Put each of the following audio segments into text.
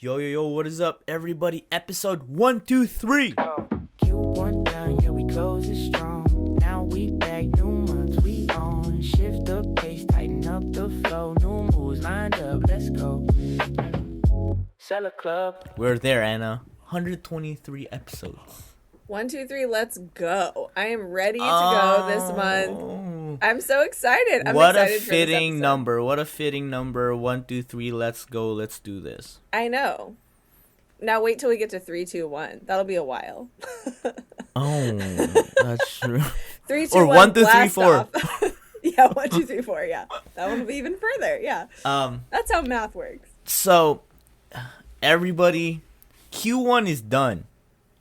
Yo, yo, yo, what is up, everybody? Episode 123. Q1 down, yeah, we close it strong. Now we back, new months, we on. Shift the pace, tighten up the flow. New moves lined up, let's go. Sell a club. We're there, Anna. 123 episodes. 1, 2, 3, let's go. I am ready to go this month. I'm so excited. I'm what excited a fitting number. What a fitting number. 1, 2, 3, let's go. Let's do this. I know. Now wait till we get to 3, 2, 1. That'll be a while. Oh, that's true. 3, 2, Or 1, 1, 2, 3, blast 4. off. Yeah, 1, 2, 3, 4. Yeah, that one will be even further. Yeah. That's how math works. So, everybody, Q1 is done.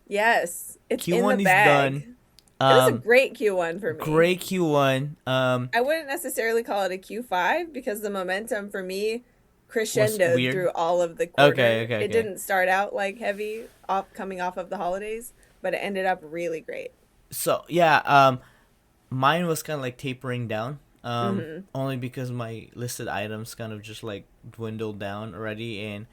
Yes, it's Q1 in the is bag. done. It was a great Q1 for me. Great Q1. I wouldn't necessarily call it a Q5 because the momentum for me crescendoed through all of the quarter. Okay. It didn't start out like heavy coming off of the holidays, but it ended up really great. So, yeah, mine was kind of like tapering down. Only because my listed items kind of just like dwindled down already, and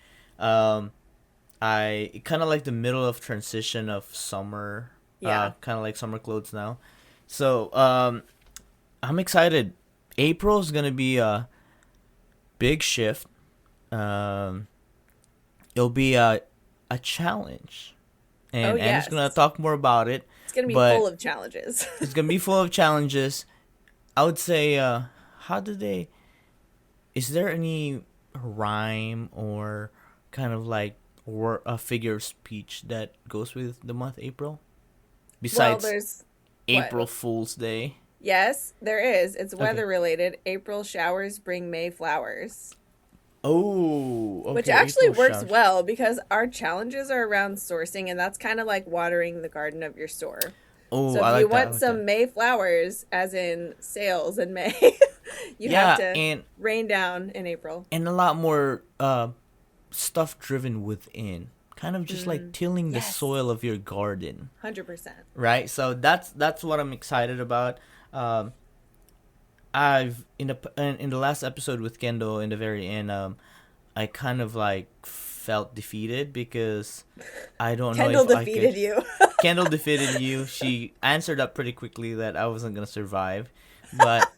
I kind of like the middle of transition of summer. Yeah. Kind of like summer clothes now. So, I'm excited. April is gonna be a big shift. It'll be a challenge, and Anna's gonna talk more about it. It's gonna be full of challenges. It's gonna be full of challenges. I would say, is there any rhyme or kind of like a figure of speech that goes with the month April? Besides there's April Fool's Day. Yes, there is. It's weather related. April showers bring May flowers. Oh, okay. Which actually April works well because our challenges are around sourcing, and that's kind of like watering the garden of your store. Oh, so if I like you that, want I like some that. May flowers, as in sales in May, you have to rain down in April. And a lot more stuff driven within. Kind of just like tilling the soil of your garden. 100%. Right? So that's what I'm excited about. I've in the last episode with Kendall in the very end, I kind of like felt defeated because I don't know if Kendall defeated you. Kendall defeated you. She answered up pretty quickly that I wasn't gonna survive, but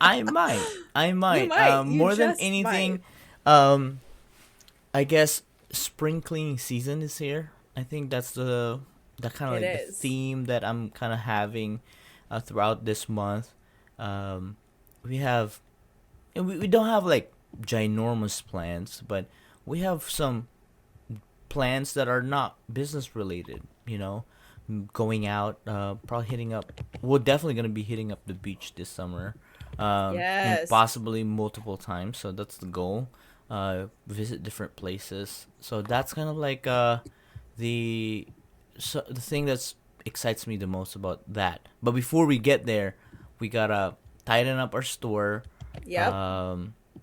I might. You might. More than anything, I guess spring cleaning season is here. I think that's the kind of like the theme that I'm kind of having throughout this month. We don't have like ginormous plans, but we have some plans that are not business related. You know, going out, probably hitting up. We're definitely gonna be hitting up the beach this summer. And possibly multiple times. So that's the goal. Visit different places. So that's kind of like the thing that excites me the most about that. But before we get there, we gotta tighten up our store. Yep.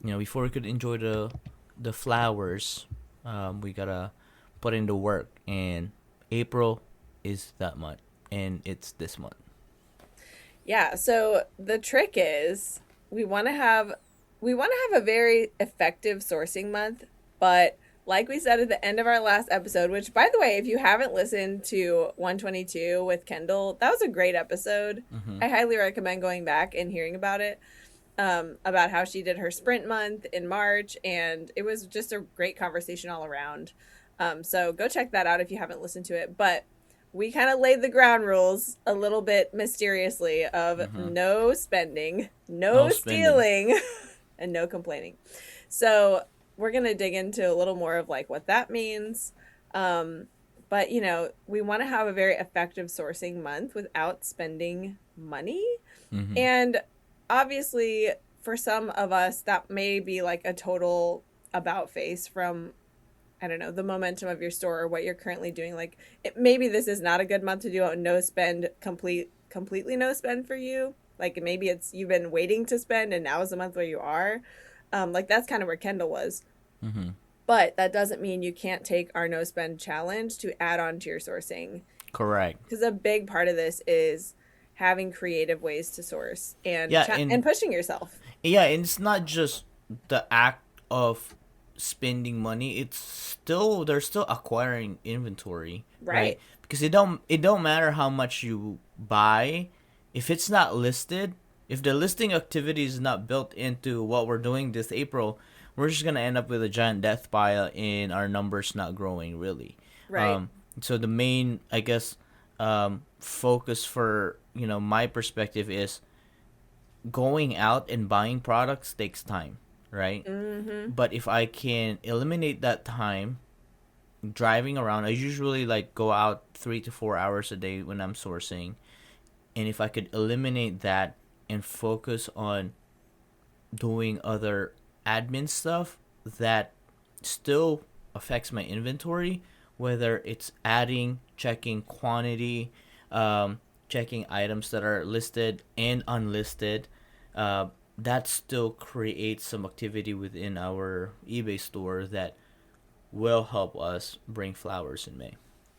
Before we could enjoy the flowers, we gotta put in the work. And April is that month, and it's this month. Yeah. So the trick is we want to have a very effective sourcing month, but like we said at the end of our last episode, which by the way, if you haven't listened to 122 with Kendall, that was a great episode. I highly recommend going back and hearing about it, about how she did her sprint month in March, and it was just a great conversation all around. So go check that out if you haven't listened to it. But we kind of laid the ground rules a little bit mysteriously of no spending, no stealing, and no complaining. So we're going to dig into a little more of like what that means. But, we want to have a very effective sourcing month without spending money. And obviously for some of us, that may be like a total about face from, I don't know, the momentum of your store or what you're currently doing. Like maybe this is not a good month to do a no spend, completely no spend for you. Like maybe it's you've been waiting to spend and now is the month where you are. Like that's kind of where Kendall was. But that doesn't mean you can't take our no spend challenge to add on to your sourcing. Correct. Because a big part of this is having creative ways to source and and pushing yourself. Yeah, and it's not just the act of spending money, they're still acquiring inventory, Right. Because it don't matter how much you buy if it's not listed. If the listing activity is not built into what we're doing this April, we're just gonna end up with a giant death pile and our numbers not growing really. Right. So the main, I guess, focus for my perspective is going out and buying products takes time, right? Mm-hmm. But if I can eliminate that time driving around, I usually like go out 3 to 4 hours a day when I'm sourcing, and if I could eliminate that and focus on doing other admin stuff that still affects my inventory, whether it's adding, checking quantity, checking items that are listed and unlisted, that still creates some activity within our eBay store that will help us bring flowers in May.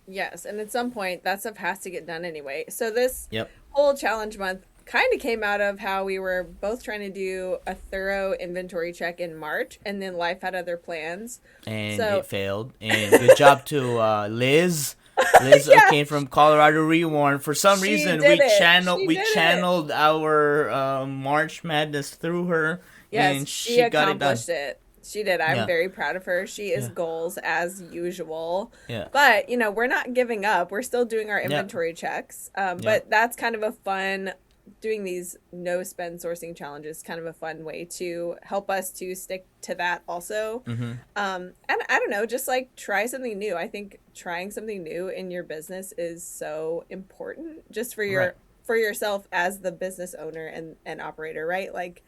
Yes, and at some point that stuff has to get done anyway. So this Yep. whole challenge month kind of came out of how we were both trying to do a thorough inventory check in March, and then life had other plans. And So it failed. And good job to Liz. Liz Yeah. came from Colorado Rewarn. For some She reason, did we it. channeled She we did it. channeled our March Madness through her, yes, and she she got it done. accomplished it. She did. I'm Yeah. very proud of her. She is Yeah. goals as usual. Yeah. But, we're not giving up. We're still doing our Yeah. inventory checks. Yeah. But that's kind of a fun, doing these no spend sourcing challenges, kind of a fun way to help us to stick to that also. Mm-hmm. And I don't know, just like try something new. I think trying something new in your business is so important just for Right. for yourself as the business owner and operator, right? Like,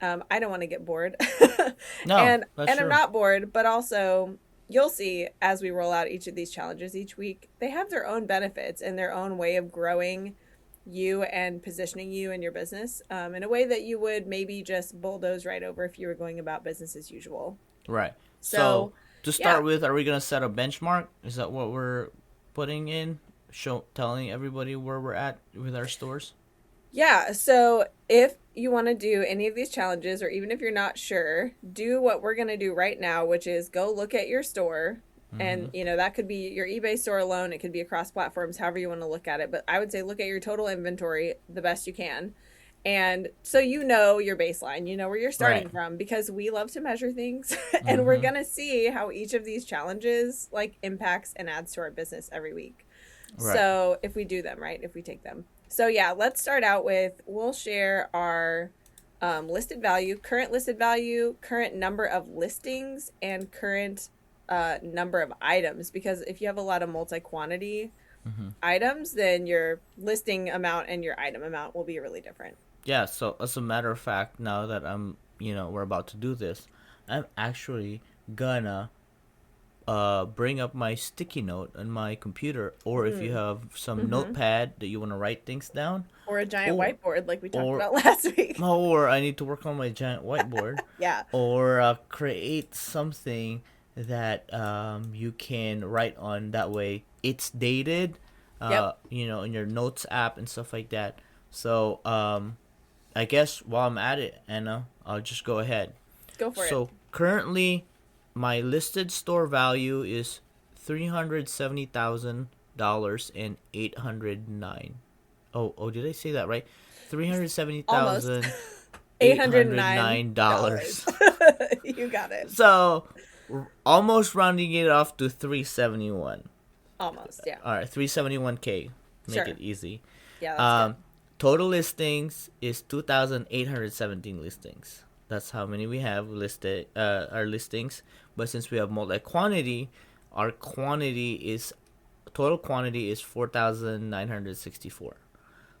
I don't want to get bored. No, and that's I'm true. not bored, but also you'll see as we roll out each of these challenges each week, they have their own benefits and their own way of growing you and positioning you in your business in a way that you would maybe just bulldoze right over if you were going about business as usual. Right. So, So to start yeah. with, are we gonna set a benchmark? Is that what we're putting in? Telling everybody where we're at with our stores? Yeah, so if you want to do any of these challenges, or even if you're not sure, do what we're going to do right now, which is go look at your store. And, that could be your eBay store alone. It could be across platforms, however you want to look at it. But I would say look at your total inventory the best you can. And so you know your baseline, you know where you're starting Right. from, because we love to measure things. And we're going to see how each of these challenges like impacts and adds to our business every week. Right. So if we do them, right, if we take them. So yeah, let's start out with, we'll share our listed value, current number of listings, and current number of items. Because if you have a lot of multi-quantity items, then your listing amount and your item amount will be really different. Yeah, so as a matter of fact, now that we're about to do this, I'm actually gonna bring up my sticky note on my computer, or if you have some notepad that you want to write things down, Or a giant Or- whiteboard like we talked or- about last week. or I need to work on my giant whiteboard, Yeah. or create something that you can write on. That way, it's dated, Yep. in your notes app and stuff like that. So, I guess while I'm at it, Anna, I'll just go ahead. Go for So it. currently, my listed store value is $370,000 and 809. Oh, did I say that right? $370,000 $809. You got it. So, we're almost rounding it off to 371. Almost, yeah. All right, 371K. Make Sure. it easy. Yeah, that's Total listings is 2,817 listings. That's how many we have listed, our listings. But since we have multi-quantity, our total quantity is 4,964.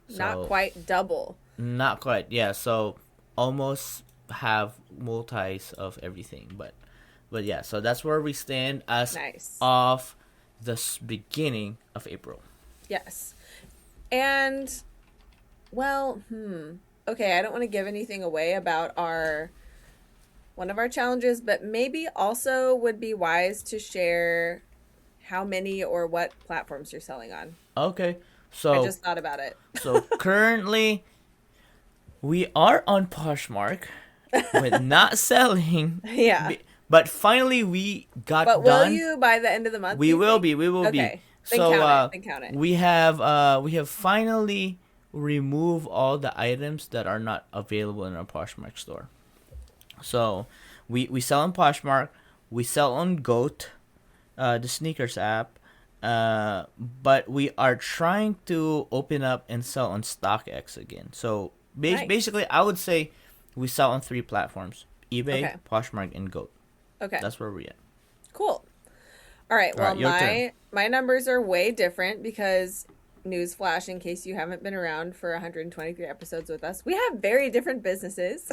good. Not quite double. Not quite, yeah. So almost have multis of everything, but yeah. So that's where we stand as Nice. of the beginning of April. Yes. And, well, okay, I don't want to give anything away about one of our challenges, but maybe also would be wise to share how many or what platforms you're selling on. Okay, I so just thought about it. so currently we are on Poshmark, but not selling. Yeah. But finally, we got But will done. you by the end of the month? We will be. We will be. Okay. Then So count it. Then count it. we have finally removed all the items that are not available in our Poshmark store. So we sell on Poshmark. We sell on Goat, the sneakers app. But we are trying to open up and sell on StockX again. So Nice. basically, I would say we sell on 3 platforms: eBay, Okay. Poshmark, and Goat. Okay. That's where we're at. Cool. All right. Well, your turn. my numbers are way different because newsflash, in case you haven't been around for 123 episodes with us, we have very different businesses.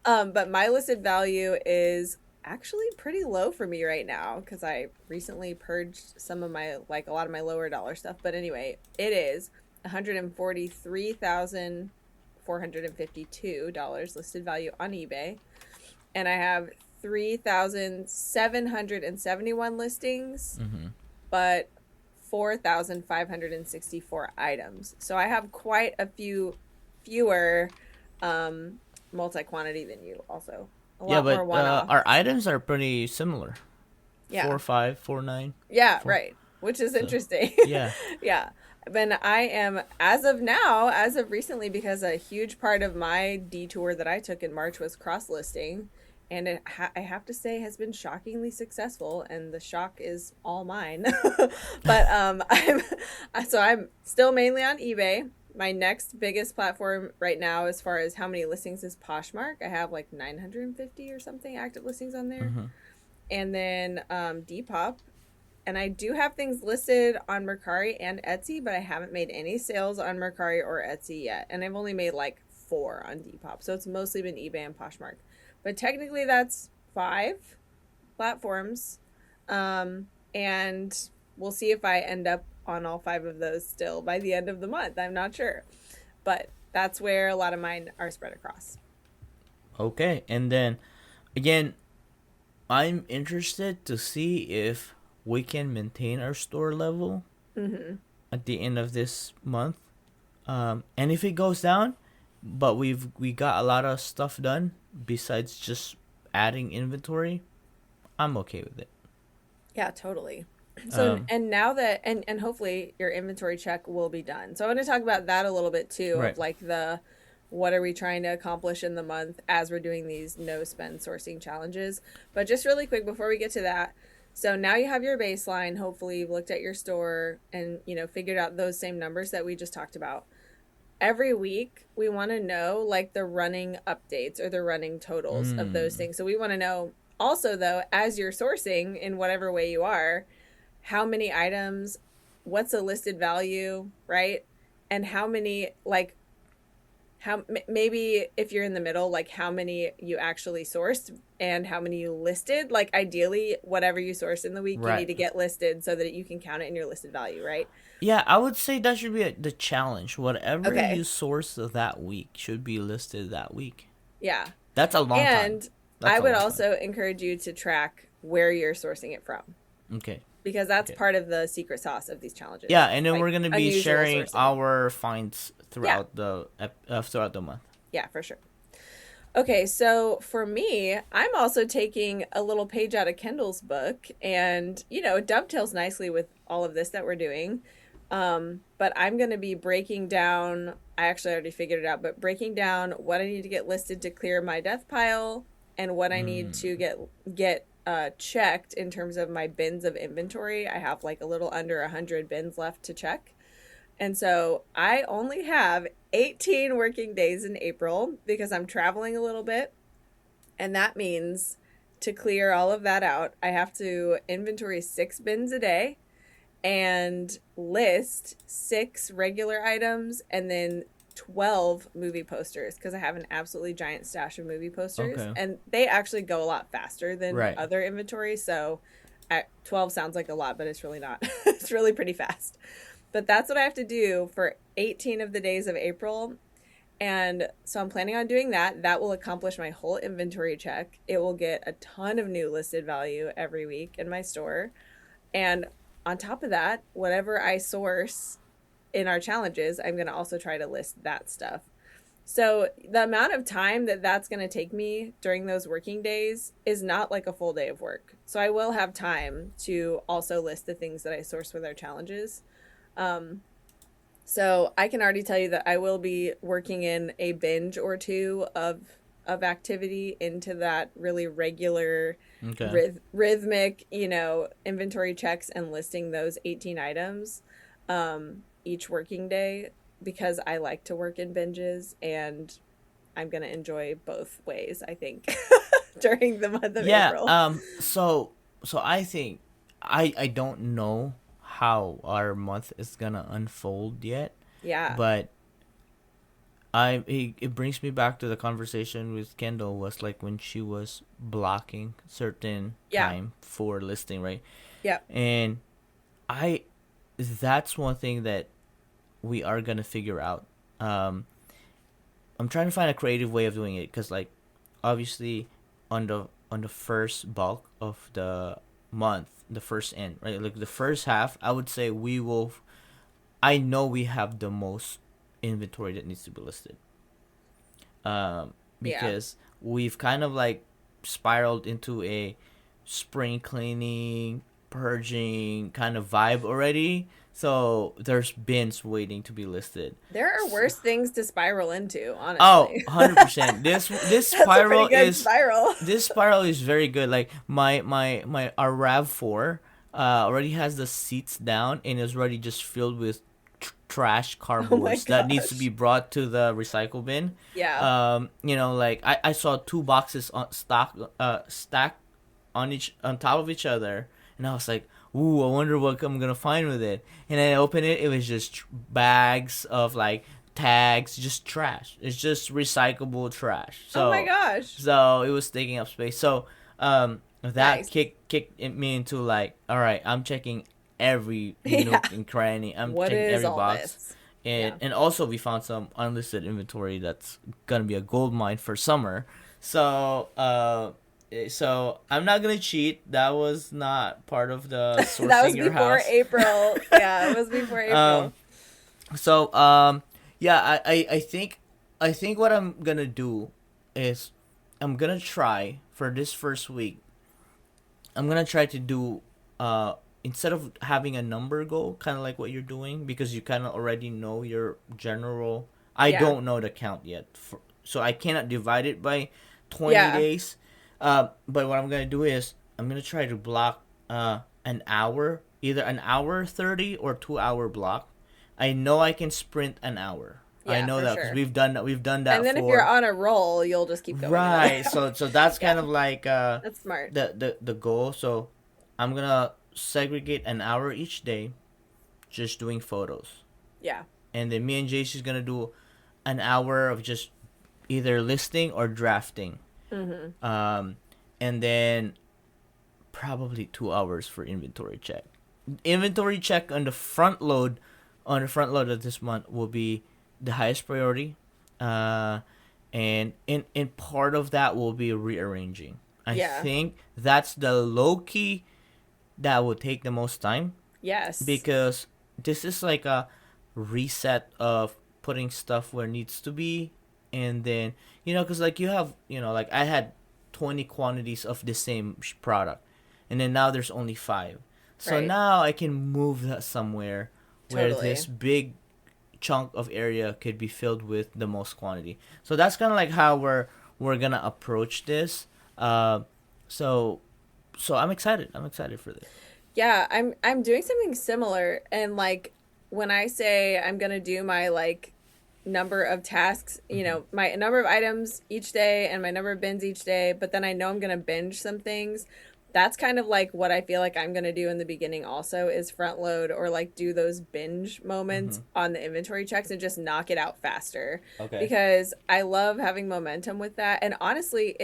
But my listed value is actually pretty low for me right now because I recently purged some of my, like, a lot of my lower dollar stuff. But anyway, it is $143,452 listed value on eBay, and I have 3,771 listings, but 4,564 items. So I have quite a few fewer multi-quantity than you also. A lot more one-off. Our items are pretty similar. Yeah. 4.5, 4.9. Yeah, right. Which is interesting. Yeah. Yeah. But I am, as of recently, because a huge part of my detour that I took in March was cross-listing. And I have to say, has been shockingly successful, and the shock is all mine. But I'm still mainly on eBay. My next biggest platform right now, as far as how many listings, is Poshmark. I have like 950 or something active listings on there, and then Depop. And I do have things listed on Mercari and Etsy, but I haven't made any sales on Mercari or Etsy yet. And I've only made like 4 on Depop, so it's mostly been eBay and Poshmark. But technically that's 5 platforms. And we'll see if I end up on all 5 of those still by the end of the month. I'm not sure. But that's where a lot of mine are spread across. Okay. And then, again, I'm interested to see if we can maintain our store level at the end of this month. And if it goes down, but we got a lot of stuff done besides just adding inventory, I'm okay with it. Yeah, totally. So and now that and hopefully your inventory check will be done. So I want to talk about that a little bit too, right. Of like what are we trying to accomplish in the month as we're doing these no spend sourcing challenges. But just really quick before we get to that, so now you have your baseline. Hopefully you've looked at your store and figured out those same numbers that we just talked about. Every week we want to know like the running updates or the running totals of those things. So we want to know also, though, as you're sourcing in whatever way you are, how many items, what's a listed value, right? And how many, like, maybe if you're in the middle, like how many you actually sourced and how many you listed. Like ideally, whatever you source in the week, you need to get listed so that you can count it in your listed value, right? Yeah, I would say that should be the challenge. Whatever you source that week should be listed that week. Yeah. That's a long time. And I would also encourage you to track where you're sourcing it from. Okay. Because that's part of the secret sauce of these challenges. Yeah, and then we're going to be sharing our finds throughout the month. Yeah, for sure. Okay, so for me, I'm also taking a little page out of Kendall's book, and, it dovetails nicely with all of this that we're doing. But I'm going to be breaking down, I actually already figured it out, but breaking down what I need to get listed to clear my death pile and what I need to get checked in terms of my bins of inventory. I have like a little under 100 bins left to check. And so I only have 18 working days in April because I'm traveling a little bit. And that means to clear all of that out, I have to inventory 6 bins a day and list 6 regular items and then 12 movie posters because I have an absolutely giant stash of movie posters. Okay. And they actually go a lot faster than other inventory. So 12 sounds like a lot, but it's really not. It's really pretty fast. But that's what I have to do for 18 of the days of April. And so I'm planning on doing that. That will accomplish my whole inventory check. It will get a ton of new listed value every week in my store. And on top of that, whatever I source in our challenges, I'm going to also try to list that stuff. So the amount of time that that's going to take me during those working days is not like a full day of work. So I will have time to also list the things that I source with our challenges. Um, so I can already tell you that I will be working in a binge or two of activity into that really regular Okay. rhythmic, inventory checks and listing those 18 items each working day, because I like to work in binges and I'm going to enjoy both ways, I think, during the month of Yeah. April. So I think I don't know how our month is gonna unfold yet, Yeah. but it brings me back to the conversation with Kendall, was like when she was blocking certain Yeah. time for listing, right? Yeah. And I that's one thing that we are gonna figure out. I'm trying to find a creative way of doing it, because like obviously on the first bulk of the month, the first end, right? Like the first half, I would say we will. I know we have the most inventory that needs to be listed. Because we've kind of like spiraled into a spring cleaning, purging kind of vibe already. So there's bins waiting to be listed. There are worse things to spiral into, Oh, honestly. 100%. This That's a spiral pretty good is spiral. this spiral is very good. Like my our RAV4 already has the seats down and is already just filled with trash Oh my cardboards that needs to gosh. be brought to the recycle bin. Yeah. Like I saw two boxes on stacked on top of each other, and I was like, ooh, I wonder what I'm gonna find with it. And then I opened it, it was just bags of like tags, just trash. It's just recyclable trash. Oh my So gosh. so it was taking up space. So that Nice. kicked me into like, all right, I'm checking every Yeah. nook and cranny. I'm What checking is every all box. this? And Yeah. and also we found some unlisted inventory that's gonna be a gold mine for summer. So I'm not gonna cheat. That was not part of the That was sourcing your before house. April. Yeah, it was before um, April. yeah, I think what I'm gonna do is I'm gonna try for this first week. I'm gonna try to do instead of having a number goal, kind of like what you're doing, because you kind of already know your general. I Yeah. don't know the count yet, so I cannot divide it by 20 Yeah. days. But what I'm gonna do is I'm gonna try to block an hour, either an hour 30 or 2 hour block. I know I can sprint an hour. I Yeah, know for that because sure. we've done And that then if you're for. on a roll, you'll just keep going another Right. hour. So that's kind Yeah, of like that's smart. the goal. So I'm gonna segregate an hour each day, just doing photos, Yeah. and then me and JC's gonna do an hour of just either listing or drafting, Mm-hmm. and then probably 2 hours for inventory check. Inventory check on the front load of this month will be the highest priority, uh, and in part of that will be rearranging. I Yeah. think that's the low key that will take the most time, Yes. because this is like a reset of putting stuff where it needs to be, and then because like you have like I had 20 quantities of the same product, and then now there's only 5, so Right. now I can move that somewhere where Totally. this big chunk of area could be filled with the most quantity. So that's kind of like how we're gonna approach this. So so I'm excited for this. Yeah, I'm doing something similar, and like when I say I'm gonna do my like number of tasks, Mm-hmm. my number of items each day and my number of bins each day, but then I know I'm gonna binge some things. That's kind of like what I feel like I'm gonna do in the beginning also, is front load or like do those binge moments Mm-hmm. on the inventory checks and just knock it out faster. Okay. Because I love having momentum with that. And honestly,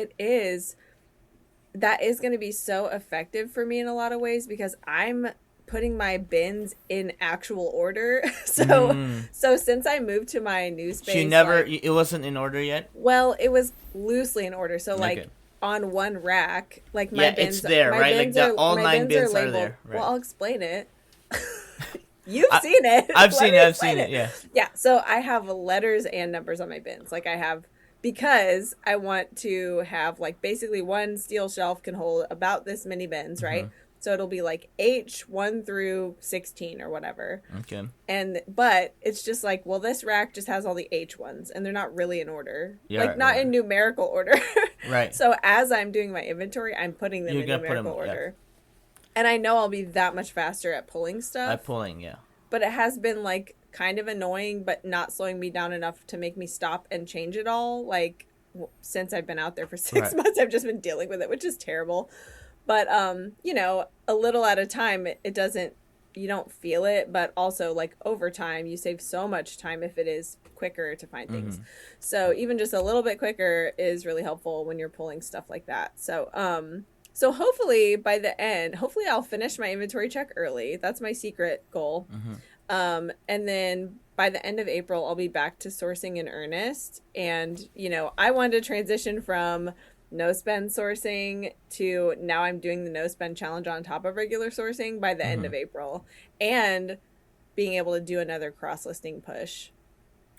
that is going to be so effective for me in a lot of ways, because I'm putting my bins in actual order. so Mm. so since I moved to my new She space, never. like, It wasn't in order yet. well, it was loosely in order. So like Okay. on one rack, like Yeah, it's there, right? Like all my 9 bins are bins are labeled. there, Well, right? I'll explain it. You've seen it. I've seen it. Yeah. Yeah. So I have letters and numbers on my bins. Like I have, because I want to have like basically one steel shelf can hold about this many bins, right? Mm-hmm. So it'll be like H 1 through 16 or whatever. Okay. But it's just like, well, this rack just has all the H ones and they're not really in order. Yeah, like not in numerical order. Right. So as I'm doing my inventory, I'm putting them in numerical order. Yeah. And I know I'll be that much faster at pulling stuff. At pulling, yeah. But it has been like kind of annoying, but not slowing me down enough to make me stop and change it all. Like since I've been out there for 6 months, I've just been dealing with it, which is terrible. But, you know, a little at a time, it doesn't, you don't feel it. But also, like, over time, you save so much time if it is quicker to find things. Mm-hmm. So even just a little bit quicker is really helpful when you're pulling stuff like that. So, so hopefully by the end, hopefully I'll finish my inventory check early. That's my secret goal. Mm-hmm. And then by the end of April, I'll be back to sourcing in earnest. And, you know, I wanted to transition from no spend sourcing to now I'm doing the no spend challenge on top of regular sourcing by the end of April, and being able to do another cross listing push.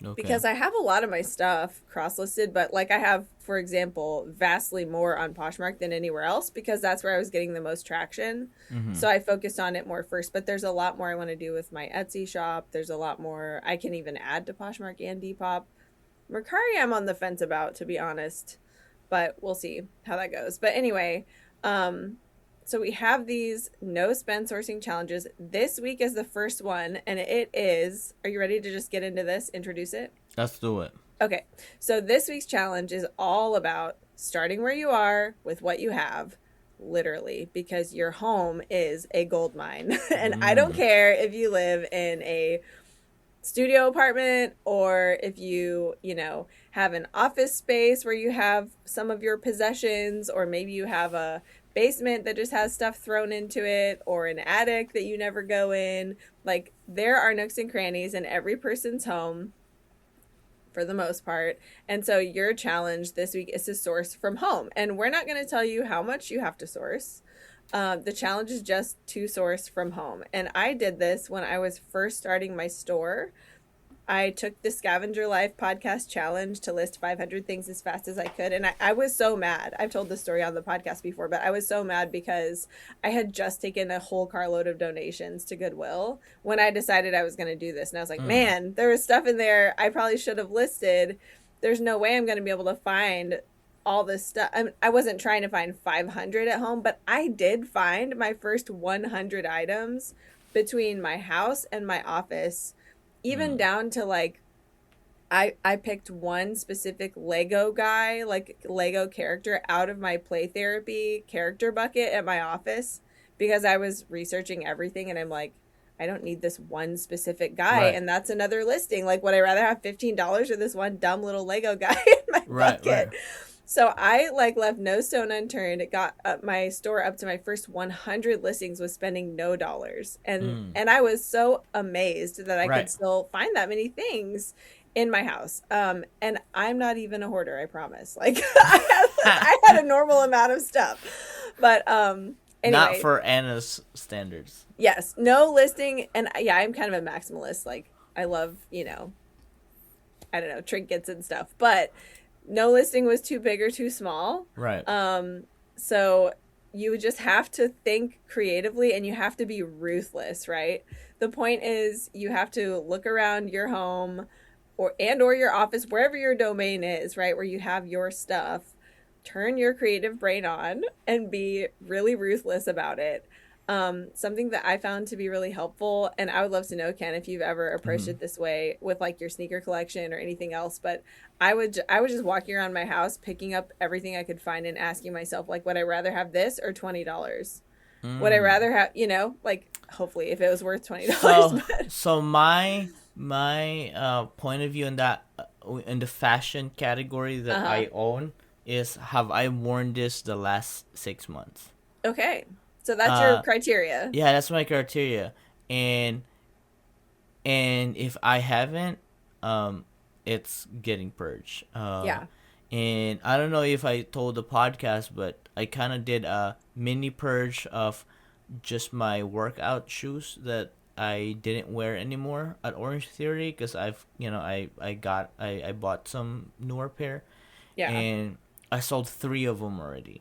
Okay. Because I have a lot of my stuff cross listed, but like I have, for example, vastly more on Poshmark than anywhere else because that's where I was getting the most traction. Mm-hmm. So I focused on it more first, but there's a lot more I want to do with my Etsy shop. There's a lot more I can even add to Poshmark and Depop. Mercari I'm on the fence about, to be honest. But we'll see how that goes. But anyway, so we have these no spend sourcing challenges. This week is the first one, and it is, are you ready to just get into this, introduce it? Let's do it. Okay, so this week's challenge is all about starting where you are with what you have, literally, because your home is a gold mine. And I don't care if you live in a studio apartment or if you know, have an office space where you have some of your possessions, or maybe you have a basement that just has stuff thrown into it, or an attic that you never go in. Like, there are nooks and crannies in every person's home for the most part. And so your challenge this week is to source from home. And we're not going to tell you how much you have to source. The challenge is just to source from home. And I did this when I was first starting my store. I took the Scavenger Life podcast challenge to list 500 things as fast as I could. And I was so mad. I've told this story on the podcast before, but I was so mad because I had just taken a whole carload of donations to Goodwill when I decided I was going to do this. And I was like, man, there was stuff in there I probably should have listed. There's no way I'm going to be able to find all this stuff. I wasn't trying to find 500 at home, but I did find my first 100 items between my house and my office, even down to like, I picked one specific Lego guy, like Lego character, out of my play therapy character bucket at my office because I was researching everything and I'm like, I don't need this one specific guy. Right. And that's another listing. Like, would I rather have $15 or this one dumb little Lego guy in my bucket? Right. So I like left no stone unturned. It got my store up to my first 100 listings with spending no dollars. And I was so amazed that I could still find that many things in my house. And I'm not even a hoarder, I promise. Like I had a normal amount of stuff. But anyway. Not for Anna's standards. Yes. No listing. And yeah, I'm kind of a maximalist. Like I love, you know, I don't know, trinkets and stuff. But no listing was too big or too small. Right. So you just have to think creatively and you have to be ruthless, right? The point is you have to look around your home or your office, wherever your domain is, right? Where you have your stuff, turn your creative brain on and be really ruthless about it. Something that I found to be really helpful, and I would love to know, Ken, if you've ever approached it this way with like your sneaker collection or anything else, but I was just walking around my house, picking up everything I could find and asking myself, like, would I rather have this or $20? Would I rather have, you know, like, hopefully if it was worth $20. So my point of view in that, in the fashion category that I own is, have I worn this the last 6 months? Okay. So that's your criteria. Yeah, that's my criteria. And if I haven't, it's getting purged. Yeah. And I don't know if I told the podcast, but I kind of did a mini purge of just my workout shoes that I didn't wear anymore at Orange Theory because I bought some newer pair, Yeah. and I sold 3 of them already.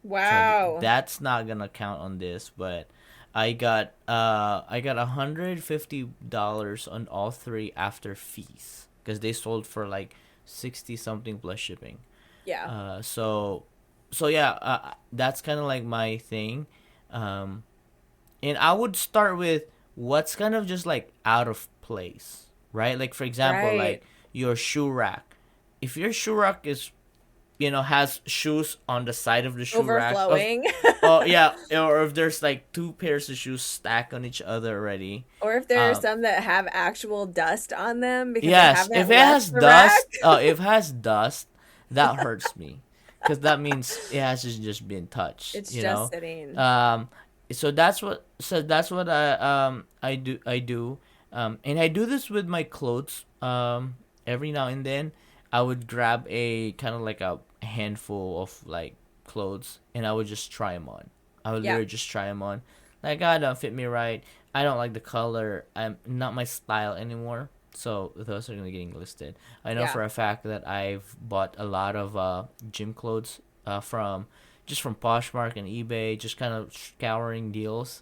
So Wow. that's not gonna count on this, but I got $150 on all 3 after fees because they sold for like 60 something plus shipping. Yeah. So yeah, that's kind of like my thing, um, and I would start with what's kind of just like out of place, right? Like for example, Right. like your shoe rack. If your shoe rack is has shoes on the side of the shoe rack of Overflowing. oh yeah, or if there's like 2 pairs of shoes stacked on each other already. Or if there are um some that have actual dust on them because they yes, if haven't it left has the rack. dust, if it has dust, that hurts me because that means it has just been touched, It's just sitting. So that's what I do, and I do this with my clothes. Every now and then I would grab a kind of like a handful of like clothes, and I would just try them on. I would Yeah. literally just try them on. Like, God, don't fit me right. I don't like the color. I'm not my style anymore. So those are gonna getting listed. I know Yeah. for a fact that I've bought a lot of gym clothes from Poshmark and eBay, just kind of scouring deals,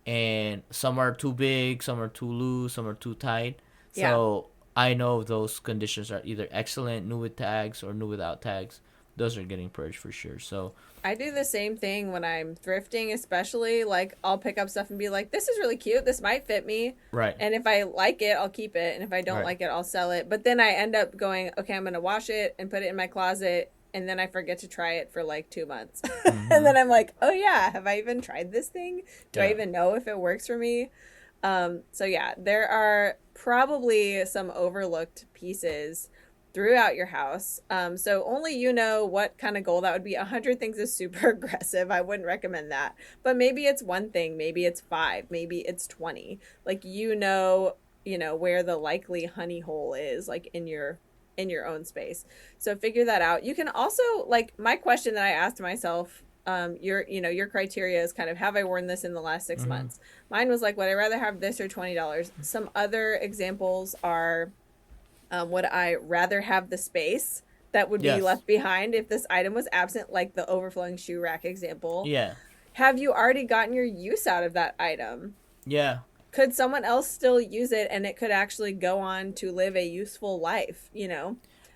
and some are too big, some are too loose, some are too tight. Yeah. So I know those conditions are either excellent, new with tags, or new without tags. Those are getting purged for sure. So I do the same thing when I'm thrifting, especially. Like, I'll pick up stuff and be like, this is really cute. This might fit me. right, And if I like it, I'll keep it. And if I don't right. like it, I'll sell it. But then I end up going, okay, I'm going to wash it and put it in my closet. And then I forget to try it for like 2 months. And Mm-hmm. then I'm like, oh, yeah, have I even tried this thing? Do I Yeah. even know if it works for me? So, yeah, there are probably some overlooked pieces throughout your house. So only you know what kind of goal that would be. 100 things is super aggressive. I wouldn't recommend that. But maybe it's one thing, maybe it's 5, maybe it's 20. Like, where the likely honey hole is, like in your own space. So figure that out. You can also, like, my question that I asked myself, your criteria is kind of, have I worn this in the last 6 Mm-hmm. months? Mine was like, would I rather have this or $20? Some other examples are, would I rather have the space that would be Yes. left behind if this item was absent, like the overflowing shoe rack example? Yeah. Have you already gotten your use out of that item? Yeah. Could someone else still use it and it could actually go on to live a useful life,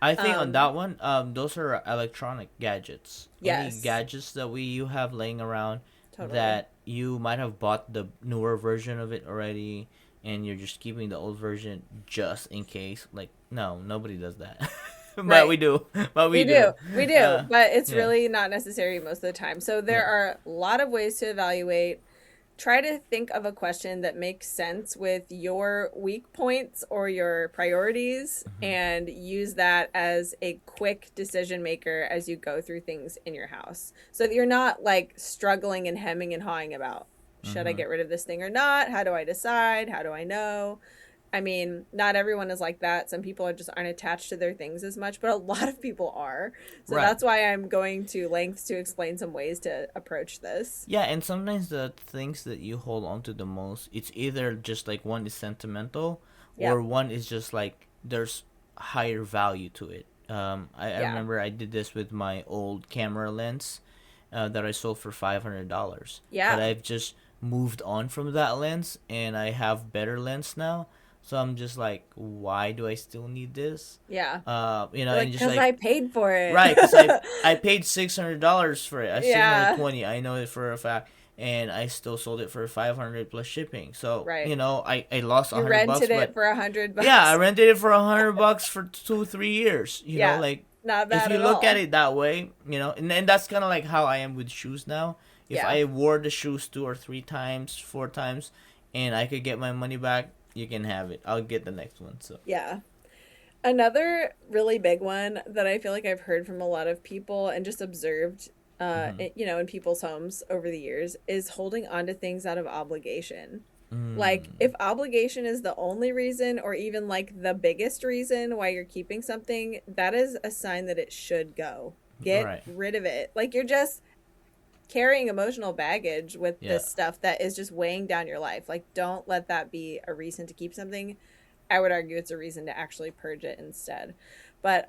I think on Um, that one, those are electronic gadgets. Any yes, gadgets that you have laying around totally. that you might have bought the newer version of it already, and you're just keeping the old version just in case. Like, no, nobody does that, but Right. we do. But we We do. do. We do. Uh, But it's yeah, really not necessary most of the time. So there yeah. are a lot of ways to evaluate. Try to think of a question that makes sense with your weak points or your priorities Mm-hmm. and use that as a quick decision maker as you go through things in your house. So that you're not like struggling and hemming and hawing about, should I Mm-hmm. get rid of this thing or not? How do I decide? How do I know? I mean, not everyone is like that. Some people aren't attached to their things as much, but a lot of people are. So Right. that's why I'm going to lengths to explain some ways to approach this. Yeah, and sometimes the things that you hold on to the most, it's either just like one is sentimental, or Yep. one is just like there's higher value to it. I Yeah. remember I did this with my old camera lens that I sold for $500. But Yeah. I've just moved on from that lens, and I have better lens now. So I'm just like, why do I still need this? Yeah. And Like, just because I like, paid for it. right, because I paid $600 for it. I six hundred Yeah. twenty. I know it for a fact, and I still sold it for 500 plus shipping. So Right. I lost You $100, rented it but for $100. yeah, I rented it for $100 for 2 3 years. Yeah. Like, Not if bad you at look at all. it that way, and that's kind of like how I am with shoes now. If Yeah. I wore the shoes 2 or 3 times, 4 times, and I could get my money back, you can have it. I'll get the next one. So. Yeah. Another really big one that I feel like I've heard from a lot of people and just observed, Mm-hmm. in people's homes over the years is holding on to things out of obligation. Like, Mm, if obligation is the only reason or even like the biggest reason why you're keeping something, that is a sign that it should go. Get right. rid of it. Like, you're just carrying emotional baggage with Yeah. this stuff that is just weighing down your life. Like, don't let that be a reason to keep something. I would argue it's a reason to actually purge it instead. But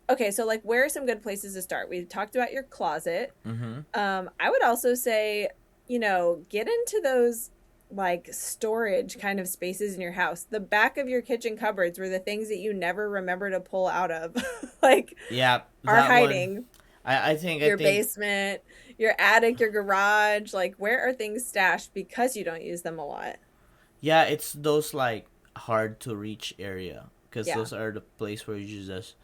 okay, so like, where are some good places to start? We talked about your closet. Mm-hmm. I would also say, get into those like storage kind of spaces in your house. The back of your kitchen cupboards were the things that you never remember to pull out of, like, Yeah, are that hiding. One. I think Your basement, your attic, your garage. Like, where are things stashed because you don't use them a lot? Yeah, it's those like hard to reach area because Yeah. those are the place where you just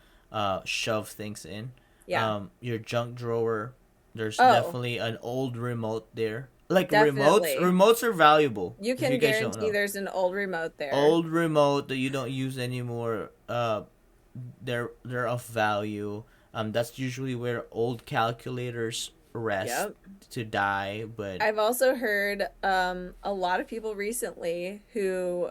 shove things in. Yeah. Your junk drawer. There's Oh, definitely an old remote there. Like definitely. remotes are valuable. You if can you guys don't guarantee know. there's an old remote there. Old remote that you don't use anymore. They're of value. That's usually where old calculators rest Yep. to die. But I've also heard a lot of people recently who,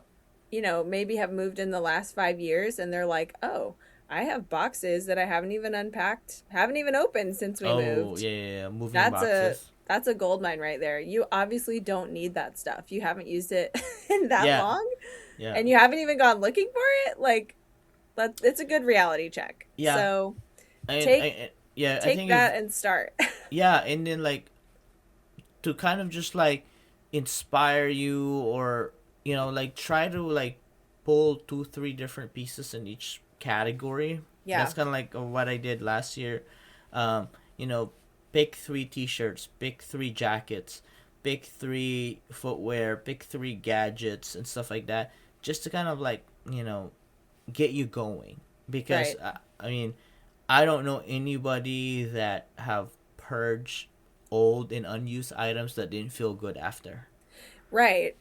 maybe have moved in the last 5 years, and they're like, oh, I have boxes that I haven't even unpacked, haven't even opened since we moved. Yeah, moving That's boxes. that's a gold mine right there. You obviously don't need that stuff. You haven't used it in that Yeah. long, Yeah. and you haven't even gone looking for it. Like, it's a good reality check. Yeah. So I take think that and start. yeah, and then like to kind of just like inspire you, or like try to like pull 2-3 different pieces in each category. Yeah. That's kind of like what I did last year. You know, pick 3 t-shirts, pick 3 jackets, pick 3 footwear, pick 3 gadgets and stuff like that, just to kind of like get you going. Because Right. I mean, I don't know anybody that have purged old and unused items that didn't feel good after. Right.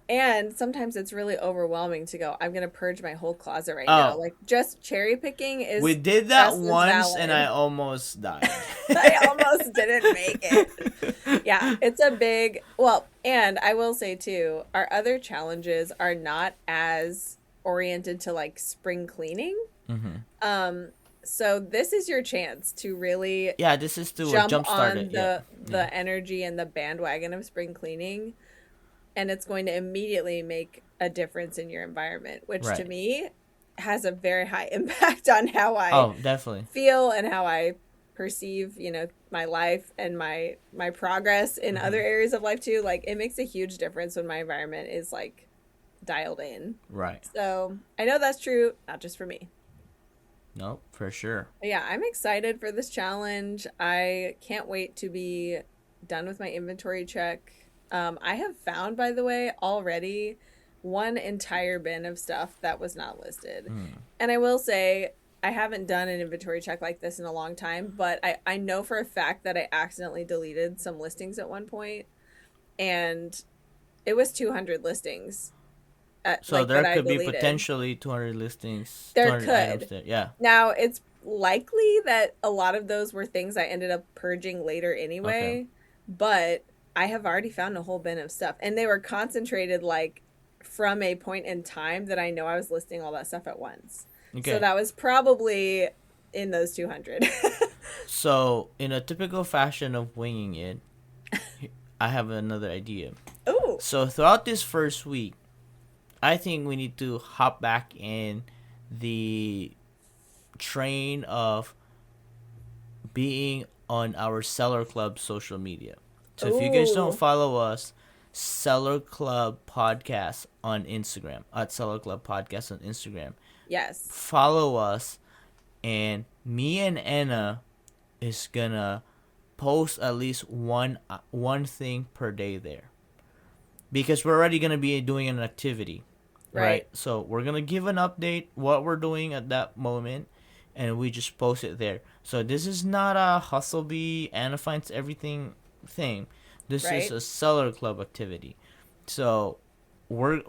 And sometimes it's really overwhelming to go, I'm going to purge my whole closet right now. Like, just cherry picking is We did that just as once valid. and I almost died. I almost didn't make it. Yeah, it's a big, well, and I will say too, our other challenges are not as oriented to like spring cleaning. Mm-hmm. So this is your chance to really Yeah, this is to jump jumpstart on it. the energy and the bandwagon of spring cleaning, and it's going to immediately make a difference in your environment, which to Right. me has a very high impact on how I Oh, definitely. feel and how I perceive, my life and my progress in Mm-hmm. other areas of life too. Like, it makes a huge difference when my environment is like dialed in. Right. So I know that's true, not just for me. Nope, for sure. But yeah, I'm excited for this challenge. I can't wait to be done with my inventory check. I have found, by the way, already one entire bin of stuff that was not listed. And I will say, I haven't done an inventory check like this in a long time, but I know for a fact that I accidentally deleted some listings at one point, and it was 200 listings. So there that I could be deleted. potentially 200 listings, There 200 could. items there. Yeah. Now, it's likely that a lot of those were things I ended up purging later anyway, but I have already found a whole bin of stuff, and they were concentrated like from a point in time that I know I was listing all that stuff at once. Okay. So that was probably in those 200. So, in a typical fashion of winging it, I have another idea. Ooh. So, throughout this first week, I think we need to hop back in the train of being on our Seller Club social media. So, if you guys Ooh. don't follow us, Seller Club Podcast on Instagram, at Seller Club Podcast on Instagram, Yes. follow us, and me and Anna is gonna post at least one thing per day there, because we're already gonna be doing an activity, right? So we're gonna give an update what we're doing at that moment, and we just post it there. So this is not a hustle bee Anna finds everything thing. This is Right. a Seller Club activity. So we're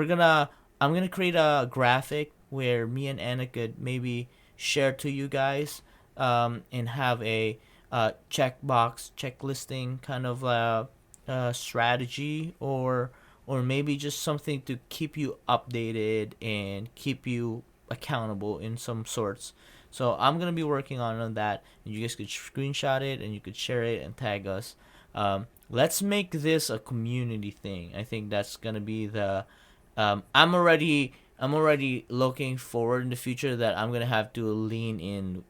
gonna I'm gonna create a graphic where me and Anna could maybe share to you guys, and have a checklisting kind of strategy, or maybe just something to keep you updated and keep you accountable in some sorts. So I'm gonna be working on that, and you guys could screenshot it and you could share it and tag us. Let's make this a community thing. I think that's gonna be the. I'm already looking forward in the future that I'm gonna have to lean in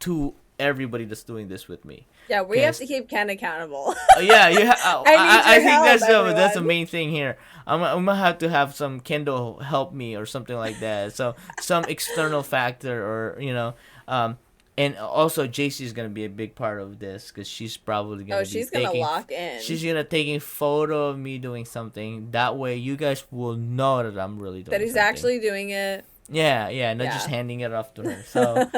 to everybody that's doing this with me. Yeah, we have to keep Ken accountable. Yeah, you. I think that's the everyone. main thing here. I'm gonna have to have some Kendall help me or something like that. So some external factor, or and also JC is gonna be a big part of this because she's probably gonna. She's gonna lock in. She's gonna take a photo of me doing something. That way, you guys will know that I'm really doing. That he's something. actually doing it. Yeah, not just handing it off to her. So,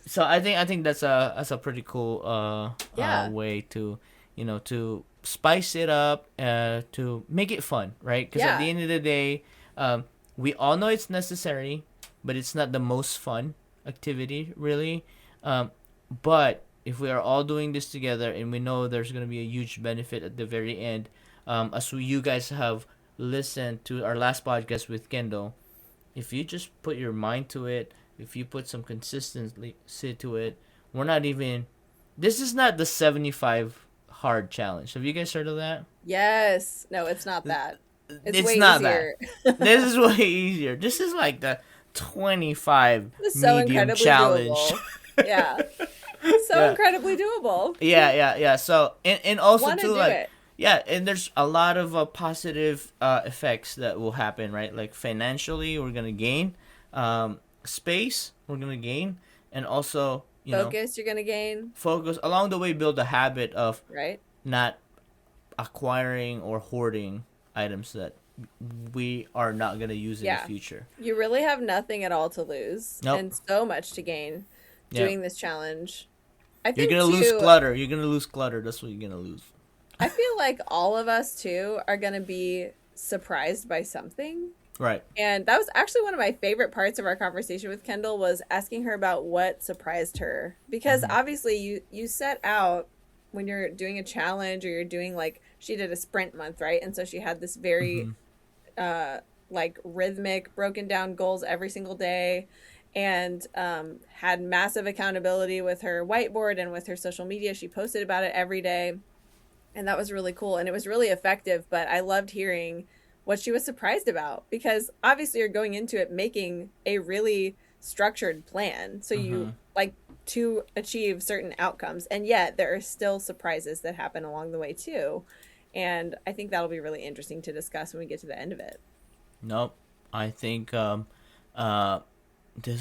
so I think that's a pretty cool way to to spice it up, to make it fun, right? Because at the end of the day, we all know it's necessary, but it's not the most fun activity, really. But if we are all doing this together, and we know there's gonna be a huge benefit at the very end, you guys have listened to our last podcast with Kendall. If you just put your mind to it, if you put some consistency to it, we're not even. This is not the 75 hard challenge. Have you guys heard of that? Yes. No, it's not that. It's way not easier. That. This is way easier. This is like the 25 medium challenge. Yeah. So incredibly doable. Yeah. So and also too like. It. Yeah, and there's a lot of positive effects that will happen, right? Like financially, we're gonna gain, space, we're gonna gain, and also focus. You're gonna gain focus along the way. Build a habit of right, not acquiring or hoarding items that we are not gonna use in the future. You really have nothing at all to lose, and so much to gain doing this challenge. I think you're gonna lose clutter. You're gonna lose clutter. That's what you're gonna lose. I feel like all of us, too, are going to be surprised by something. Right. And that was actually one of my favorite parts of our conversation with Kendall, was asking her about what surprised her. Because obviously you set out when you're doing a challenge, or you're doing she did a sprint month, right? And so she had this very rhythmic, broken down goals every single day, and had massive accountability with her whiteboard and with her social media. She posted about it every day. And that was really cool. And it was really effective. But I loved hearing what she was surprised about, because obviously you're going into it making a really structured plan. So you like to achieve certain outcomes. And yet there are still surprises that happen along the way, too. And I think that'll be really interesting to discuss when we get to the end of it. Nope. I think this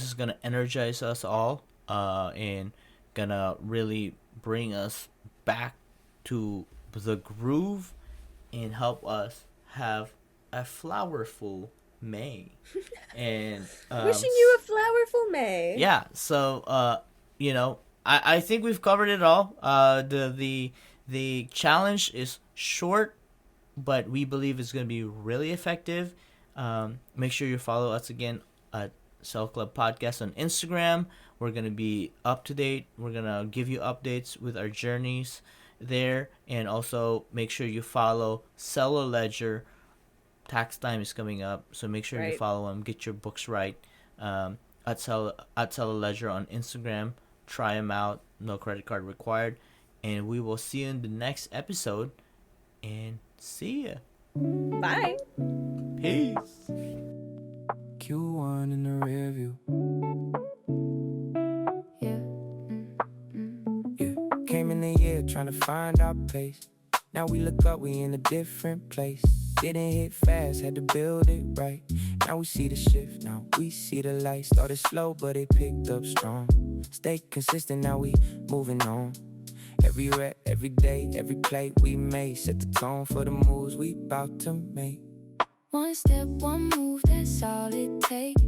is going to energize us all, and going to really bring us back to the groove and help us have a flowerful May. And wishing you a flowerful May. Yeah, so I think we've covered it all. The challenge is short, but we believe it's going to be really effective. Make sure you follow us again at Cell Club Podcast on Instagram. We're going to be up to date. We're going to give you updates with our journeys there, and also make sure you follow Seller Ledger. Tax time is coming up, so make sure you follow them. Get your books right. At Seller Ledger on Instagram. Try them out. No credit card required. And we will see you in the next episode. And see ya. Bye. Peace. Q1 in the rear view. Came in the year trying to find our pace. Now we look up, we in a different place. Didn't hit fast, had to build it right. Now we see the shift, now we see the light. Started slow, but it picked up strong. Stay consistent, now we moving on. Every rep, every day, every play we made set the tone for the moves we bout to make. One step, one move, that's all it takes.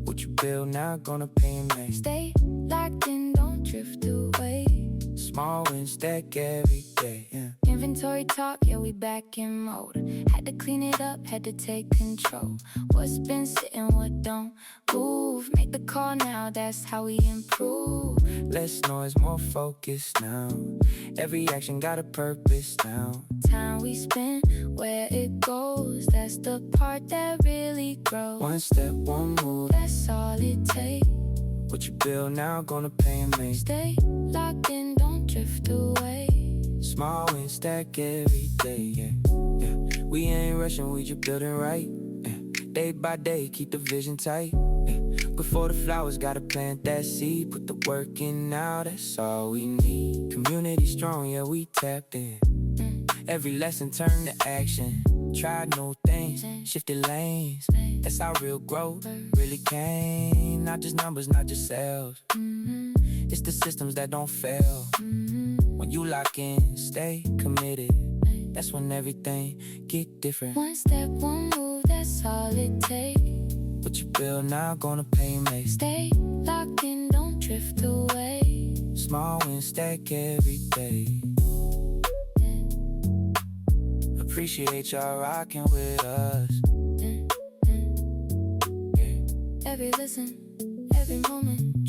What you build now gonna pay in May. Stay locked in, don't drift away. Small wins stack every day, yeah. Inventory talk, yeah, we back in mode. Had to clean it up, had to take control. What's been sitting, what don't move. Make the call now, that's how we improve. Less noise, more focus now. Every action got a purpose now. Time we spend, where it goes, that's the part that really grows. One step, one move, that's all it takes. What you build now gonna pay in May. Stay locked in, don't drift away. Small Small wins stack every day, yeah, yeah. We ain't rushing, we just building right, yeah. Day by day, keep the vision tight, yeah. Before the flowers, gotta plant that seed. Put the work in now, that's all we need. Community strong, yeah, we tapped in. Every lesson turned to action. Tried new things, shifted lanes. That's how real growth really came. Not just numbers, not just sales. It's the systems that don't fail. When you lock in, stay committed, that's when everything get different. One step, one move, that's all it takes. What you build now gonna pay me. Stay locked in, don't drift away. Small wins stack every day. Appreciate y'all rocking with us. Every listen, every moment.